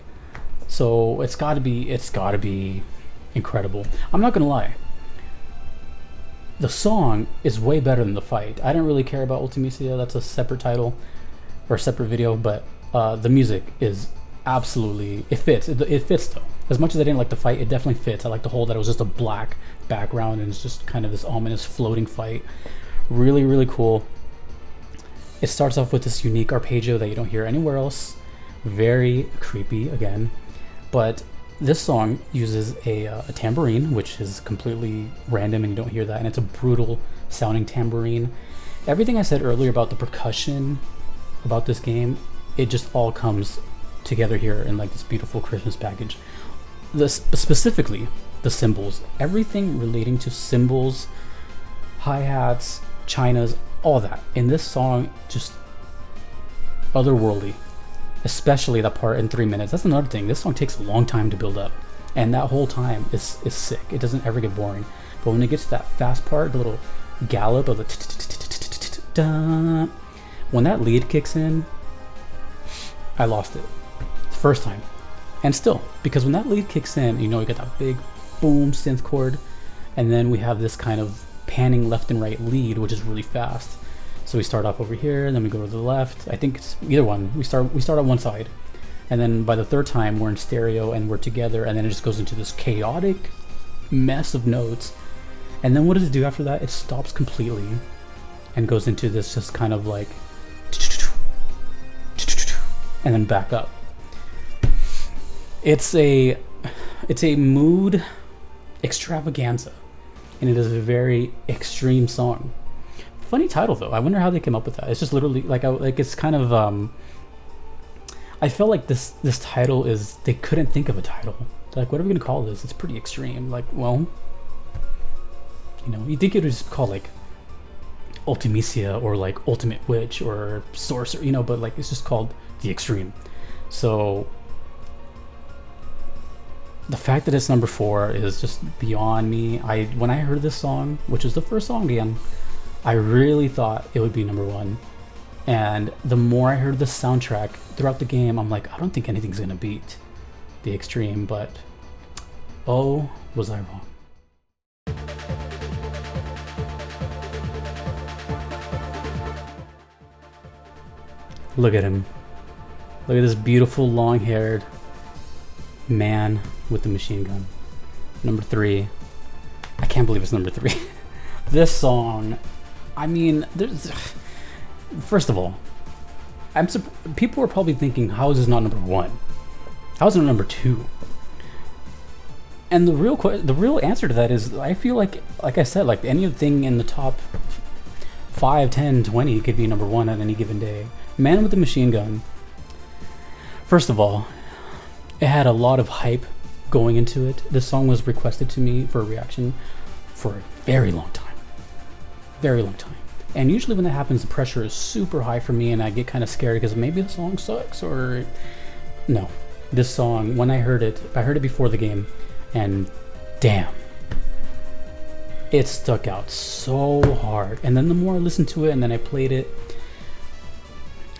A: So it's got to be incredible. I'm not gonna lie. The song is way better than the fight. I don't really care about Ultimisia. That's a separate title or a separate video, but the music is absolutely, it fits though. As much as I didn't like the fight, it definitely fits. I like the whole that it was just a black background and it's just kind of this ominous floating fight. Really, really cool. It starts off with this unique arpeggio that you don't hear anywhere else. Very creepy again. But this song uses a tambourine, which is completely random and you don't hear that, and it's a brutal sounding tambourine. Everything I said earlier about the percussion about this game, it just all comes together here in like this beautiful Christmas package. Specifically the cymbals, everything relating to cymbals, hi-hats, chinas, all that in this song, just otherworldly. Especially that part in 3 minutes. That's another thing. This song takes a long time to build up, and that whole time is sick. It doesn't ever get boring. But when it gets to that fast part, the little gallop of the when that lead kicks in, I lost it the first time. And still, because when that lead kicks in, you know, you get that big boom synth chord, and then we have this kind of panning left and right lead, which is really fast. So we start off over here, and then we go to the left. I think it's either one. We start on one side, and then by the third time we're in stereo and we're together, and then it just goes into this chaotic mess of notes. And then what does it do after that? It stops completely and goes into this just kind of like, and then back up. It's a mood extravaganza, and it is a very extreme song. Funny title though. I wonder how they came up with that. It's just literally like it's kind of I felt like this title is, they couldn't think of a title. They're like, what are we gonna call this? It's pretty extreme. Like, well, you know, you think it was called like Ultimisia or like Ultimate Witch or Sorcerer, you know, but like it's just called The Extreme. So the fact that it's number 4 is just beyond me. When I heard this song, which is the first song again, I really thought it would be number 1. And the more I heard the soundtrack throughout the game, I'm like, I don't think anything's gonna beat The Extreme, but oh, was I wrong. Look at him. Look at this beautiful long-haired man with the machine gun. Number 3. I can't believe it's number 3. This song, I mean, first of all, people are probably thinking, how is this not number 1? How is it not number 2? And the real answer to that is, I feel like I said, like anything in the top 5, 10, 20 could be number 1 on any given day. Man with the Machine Gun. First of all, it had a lot of hype going into it. This song was requested to me for a reaction for a very long time. Very long time. And usually when that happens, the pressure is super high for me and I get kind of scared because maybe the song sucks or... No. This song, when I heard it before the game, and damn, it stuck out so hard. And then the more I listened to it and then I played it,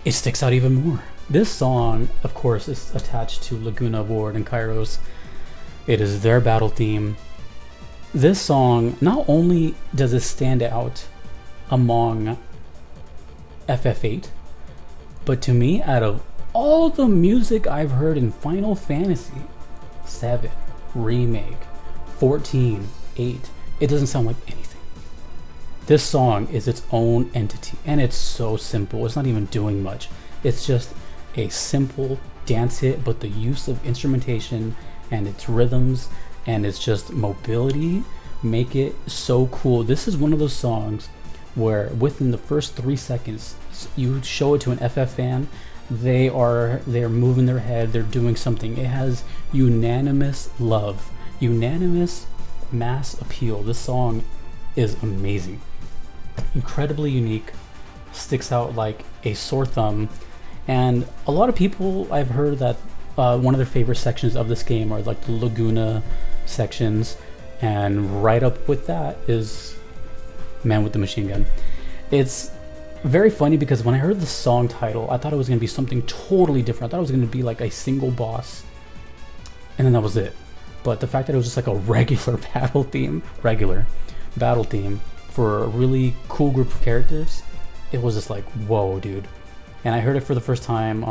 A: it sticks out even more. This song, of course, is attached to Laguna Ward and Kairos. It is their battle theme. This song, not only does it stand out among FF8, but to me, out of all the music I've heard in Final Fantasy 7, Remake, 14, 8, it doesn't sound like anything. This song is its own entity, and it's so simple. It's not even doing much. It's just a simple dance hit, but the use of instrumentation and its rhythms and its just mobility make it so cool. This is one of those songs where within the first 3 seconds you show it to an FF fan, they're moving their head, they're doing something. It has unanimous love, unanimous mass appeal. This song is amazing, incredibly unique, sticks out like a sore thumb. And a lot of people, I've heard that one of their favorite sections of this game are like the Laguna sections, and right up with that is Man with the Machine Gun. It's very funny because when I heard the song title, I thought it was going to be something totally different. I thought it was going to be like a single boss, and then that was it. But the fact that it was just like a regular battle theme for a really cool group of characters, it was just like, whoa, dude. And I heard it for the first time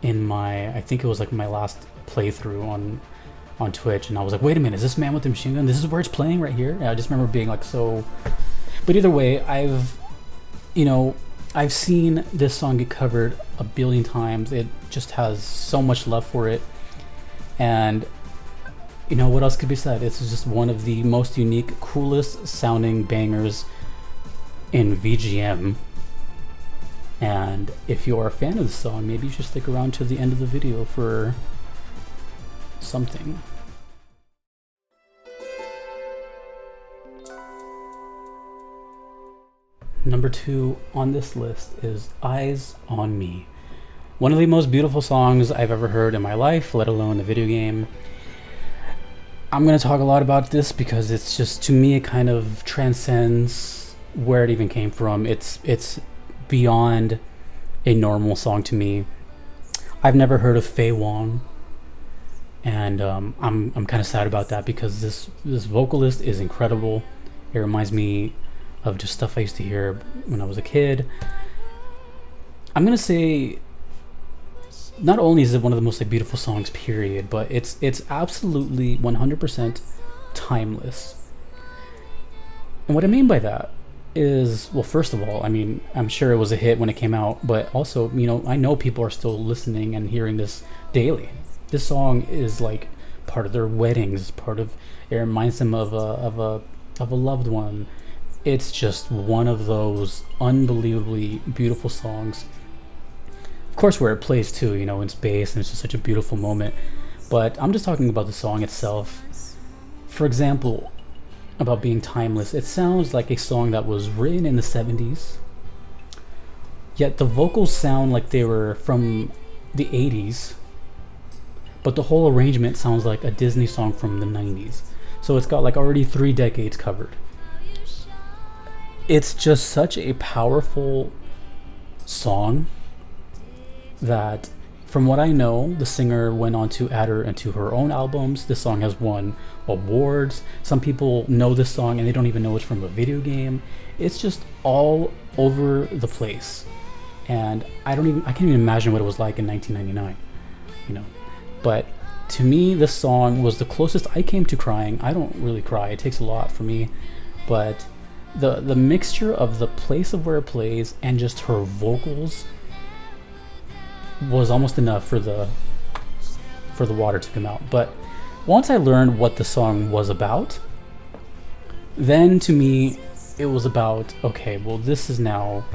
A: in I think it was like my last playthrough on Twitch, and I was like, wait a minute, is this Man with the Machine Gun? This is where it's playing right here? And I just remember being like so. But either way, I've seen this song get covered a billion times. It just has so much love for it. And what else could be said? It's just one of the most unique, coolest sounding bangers in VGM. And if you're a fan of the song, maybe you should stick around to the end of the video for something. Number 2 on this list is Eyes on Me. One of the most beautiful songs I've ever heard in my life, let alone a video game. I'm going to talk a lot about this because it's just, to me, it kind of transcends where it even came from. It's beyond a normal song to me. I've never heard of Fei Wong, and I'm kind of sad about that because this vocalist is incredible. It reminds me of just stuff I used to hear when I was a kid. I'm gonna say, not only is it one of the most beautiful songs, period, but it's absolutely 100% timeless. And what I mean by that is, well, first of all, I mean, I'm sure it was a hit when it came out, but also, I know people are still listening and hearing this daily. This song is like part of their weddings, it reminds them of a loved one. It's just one of those unbelievably beautiful songs. Of course, where it plays too, in space, and it's just such a beautiful moment. But I'm just talking about the song itself. For example, about being timeless, it sounds like a song that was written in the 70s, yet the vocals sound like they were from the 80s, but the whole arrangement sounds like a Disney song from the 90s. So it's got like already 3 decades covered. It's just such a powerful song that, from what I know, the singer went on to add her into her own albums. This song has won awards. Some people know this song and they don't even know it's from a video game. It's just all over the place. And I can't even imagine what it was like in 1999, But to me, this song was the closest I came to crying. I don't really cry. It takes a lot for me. But the mixture of the place of where it plays and just her vocals was almost enough for the water to come out. But once I learned what the song was about, then to me it was about, okay, well, this is now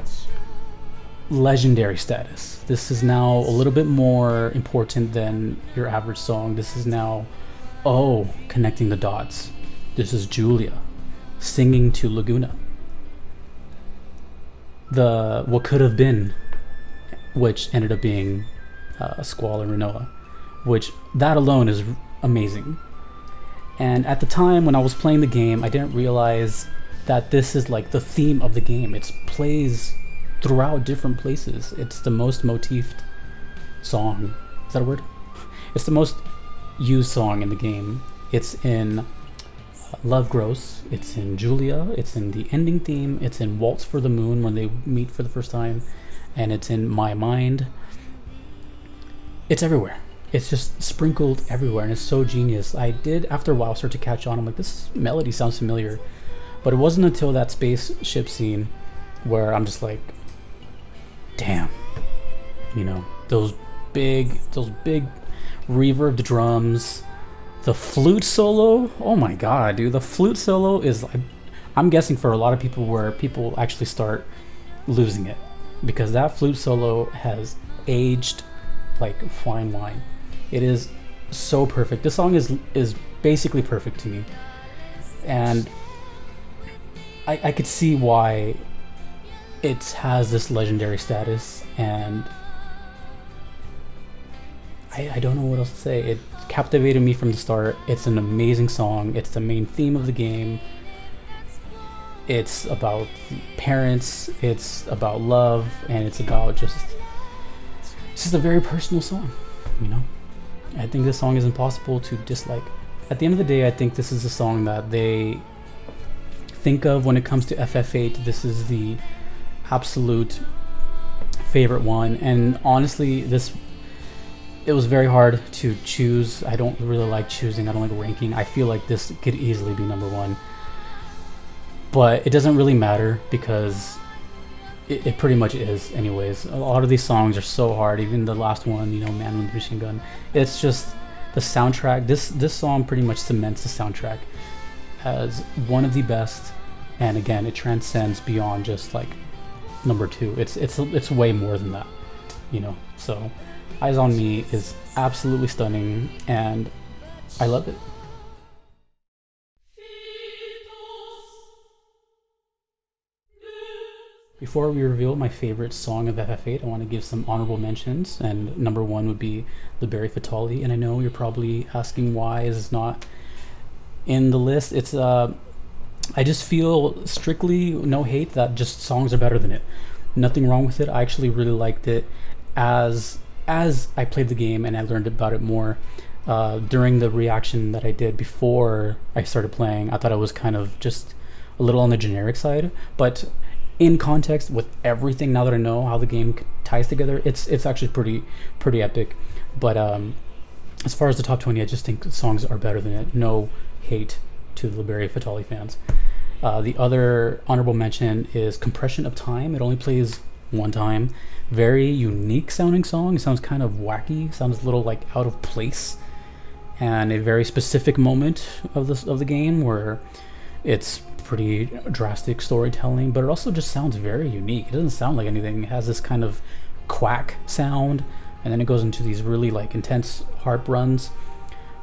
A: legendary status. This is now a little bit more important than your average song. This is now, connecting the dots. This is Julia singing to Laguna. What could have been, which ended up being Squall and Renoa, which that alone is amazing. And at the time when I was playing the game, I didn't realize that this is like the theme of the game. It plays throughout different places. It's the most motifed song. Is that a word? It's the most used song in the game. It's in Love Grows, it's in Julia, it's in the ending theme, it's in Waltz for the Moon when they meet for the first time, and it's in My Mind. It's everywhere. It's just sprinkled everywhere, and it's so genius. I did, after a while, start to catch on. I'm like, this melody sounds familiar. But it wasn't until that spaceship scene where I'm just like, damn. You know, those big reverb drums, the flute solo. Oh my god, dude. The flute solo is, I'm guessing for a lot of people where people actually start losing it. Because that flute solo has aged like fine wine. It is so perfect. This song is basically perfect to me, and I could see why it has this legendary status. And I don't know what else to say. It captivated me from the start. It's an amazing song. It's the main theme of the game. It's about parents. It's about love, and it's about just a very personal song, you know. I think this song is impossible to dislike. At the end of the day, I think this is a song that they think of when it comes to FF8. This is the absolute favorite one, and honestly, it was very hard to choose. I don't really like choosing. I don't like ranking. I feel like this could easily be number one, but it doesn't really matter because it pretty much is anyways. A lot of these songs are so hard, even the last one, you know, Man with the Machine Gun. It's just the soundtrack. This song pretty much cements the soundtrack as one of the best, and again, it transcends beyond just like number two. It's way more than that, you know. So Eyes on Me is absolutely stunning, and I love it. Before we reveal my favorite song of FF8, I want to give some honorable mentions, and number one would be Liberi Fatali. And I know you're probably asking why is this not in the list. It's I just feel, strictly no hate, that just songs are better than it. Nothing wrong with it. I actually really liked it as I played the game and I learned about it more. During the reaction that I did before I started playing, I thought it was kind of just a little on the generic side, but in context with everything, now that I know how the game ties together, it's actually pretty epic. But as far as the top 20, I just think songs are better than it. No hate to the Liberi Fatali fans. The other honorable mention is Compression of Time. It only plays one time. Very unique sounding song. It sounds kind of wacky, sounds a little like out of place, and a very specific moment of the game where it's pretty drastic storytelling, but it also just sounds very unique. It doesn't sound like anything. It has this kind of quack sound, and then it goes into these really like intense harp runs.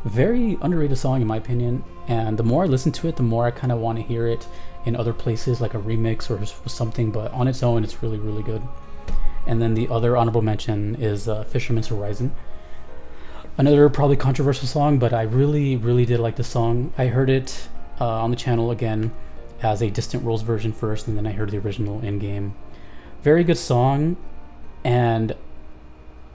A: Very underrated song in my opinion, and the more I listen to it, the more I kind of want to hear it in other places, like a remix or something, but on its own it's really good. And then the other honorable mention is Fisherman's Horizon. Another probably controversial song, but I really did like the song. I heard it on the channel again as a Distant Worlds version first, and then I heard the original in game. Very good song, and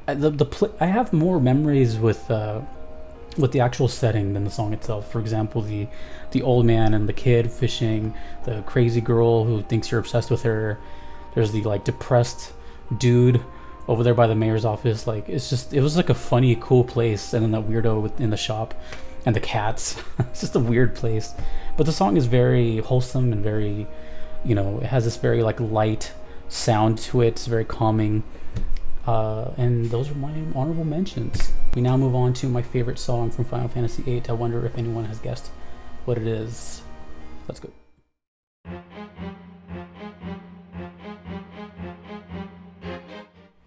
A: I have more memories with the actual setting than the song itself. For example, the old man and the kid fishing, the crazy girl who thinks you're obsessed with her. There's the like depressed dude over there by the mayor's office. Like it was like a funny, cool place, and then that weirdo in the shop. And the cats. It's just a weird place, but the song is very wholesome and very, you know, it has this very like light sound to it. It's very calming, and those are my honorable mentions. We now move on to my favorite song from Final Fantasy VIII. I wonder if anyone has guessed what it is. Let's go.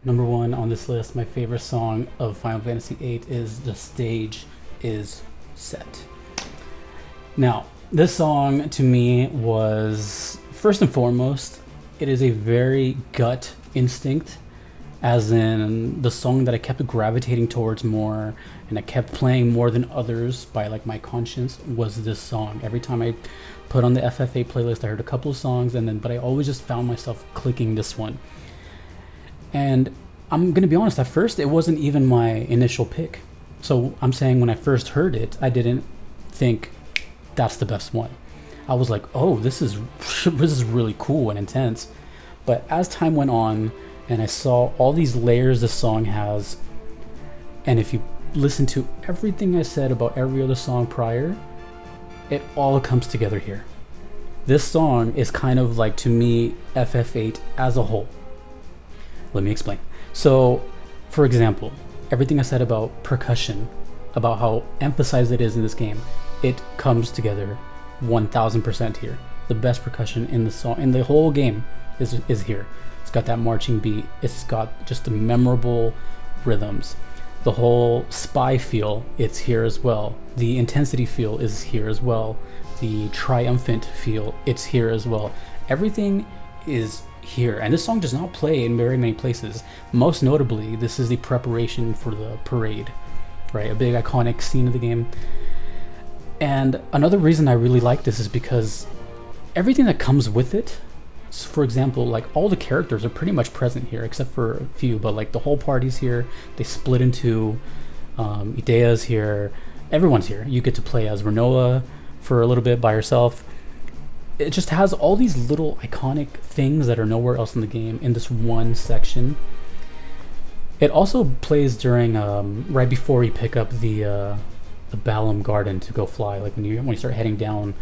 A: Number one on this list, my favorite song of Final Fantasy VIII is The Stage Is Set. Now, this song to me was, first and foremost, it is a very gut instinct as in the song that I kept gravitating towards more and I kept playing more than others by like my conscience was this song. Every time I put on the FFVIII playlist, I heard a couple of songs, but I always just found myself clicking this one. And I'm gonna be honest, at first it wasn't even my initial pick. So I'm saying when I first heard it, I didn't think that's the best one. I was like, oh, this is really cool and intense. But as time went on and I saw all these layers the song has, and if you listen to everything I said about every other song prior, it all comes together here. This song is kind of like, to me, FF8 as a whole. Let me explain. So, for example, everything I said about percussion, about how emphasized it is in this game, it comes together 1000% here. The best percussion in the song, in the whole game, is here. It's got that marching beat. It's got just the memorable rhythms. The whole spy feel, it's here as well. The intensity feel is here as well. The triumphant feel, it's here as well. Everything is here, and this song does not play in very many places. Most notably, this is the preparation for the parade, right? A big iconic scene of the game. And another reason I really like this is because everything that comes with it, so for example, like all the characters are pretty much present here except for a few, but like the whole party's here. They split into Idea's here, everyone's here. You get to play as Renoa for a little bit by herself. It just has all these little iconic things that are nowhere else in the game in this one section. It also plays during right before you pick up the Balam Garden to go fly, like when you start heading down,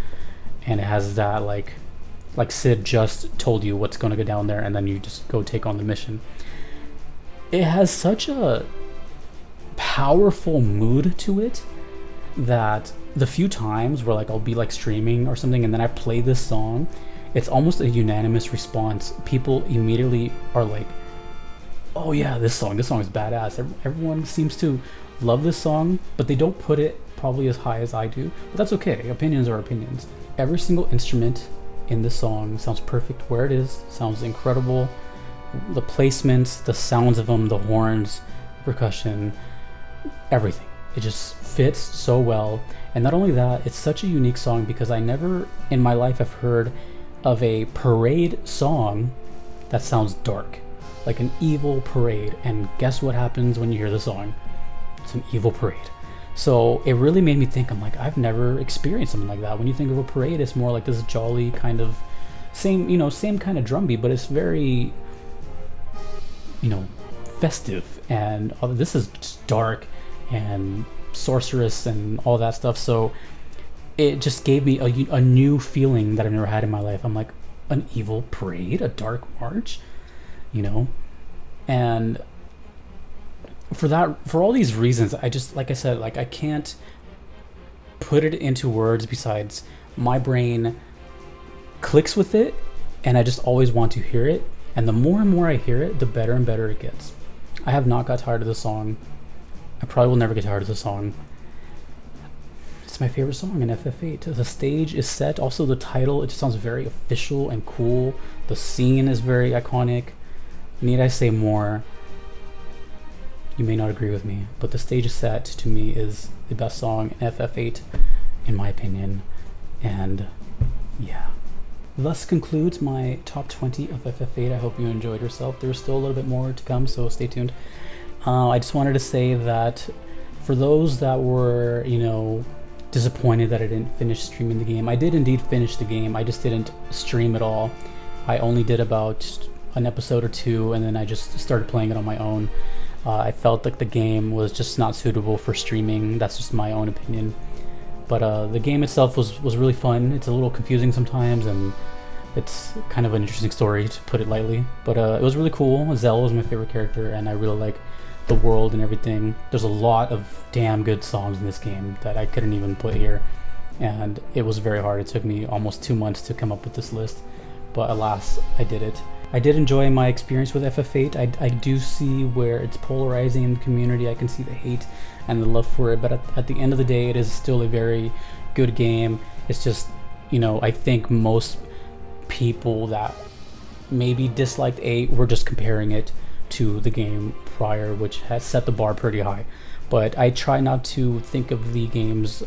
A: and it has that like Sid just told you what's going to go down there, and then you just go take on the mission. It has such a powerful mood to it that the few times where like I'll be like streaming or something and then I play this song, it's almost a unanimous response. People immediately are like, oh yeah, this song is badass. Everyone seems to love this song, but they don't put it probably as high as I do, but that's okay. Opinions are opinions. Every single instrument in this song sounds perfect where it is, sounds incredible. The placements, the sounds of them, the horns, the percussion, everything. It just fits so well. And not only that, it's such a unique song because I never in my life have heard of a parade song that sounds dark, like an evil parade. And guess what happens when you hear the song? It's an evil parade. So it really made me think, I'm like, I've never experienced something like that. When you think of a parade, it's more like this jolly kind of same kind of drum beat, but it's very, festive. And this is just dark and sorceress and all that stuff. So it just gave me a new feeling that I've never had in my life. I'm like, an evil parade, a dark march, and for all these reasons, I just, like I said, like I can't put it into words besides my brain clicks with it and I just always want to hear it. And the more and more I hear it, the better and better it gets. I have not got tired of the song. I probably will never get tired of the song. It's my favorite song in FF8. The stage is set. Also the title, it just sounds very official and cool. The scene is very iconic. Need I say more? You may not agree with me, but the stage is set to me is the best song in FF8 in my opinion. And yeah. Thus concludes my top 20 of FF8. I hope you enjoyed yourself. There's still a little bit more to come, so stay tuned. I just wanted to say that for those that were, disappointed that I didn't finish streaming the game, I did indeed finish the game. I just didn't stream at all. I only did about an episode or two, and then I just started playing it on my own. I felt like the game was just not suitable for streaming. That's just my own opinion. But the game itself was really fun. It's a little confusing sometimes, and it's kind of an interesting story, to put it lightly. But it was really cool. Zell was my favorite character, and I really like the world and everything. There's a lot of damn good songs in this game that I couldn't even put here, and it was very hard. It took me almost 2 months to come up with this list, but alas, I did it. I did enjoy my experience with FF8. I do see where it's polarizing in the community. I can see the hate and the love for it, but at the end of the day, it is still a very good game. It's just, I think most people that maybe disliked 8 were just comparing it to the game prior, which has set the bar pretty high. But I try not to think of the games.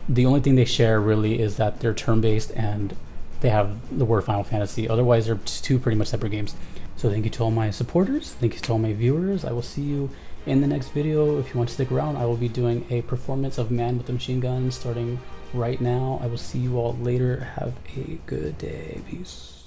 A: The only thing they share really is that they're turn-based and they have the word Final Fantasy. Otherwise, they're two pretty much separate games. So thank you to all my supporters. Thank you to all my viewers. I will see you in the next video. If you want to stick around, I will be doing a performance of Man with the Machine Gun starting right now. I will see you all later. Have a good day. Peace.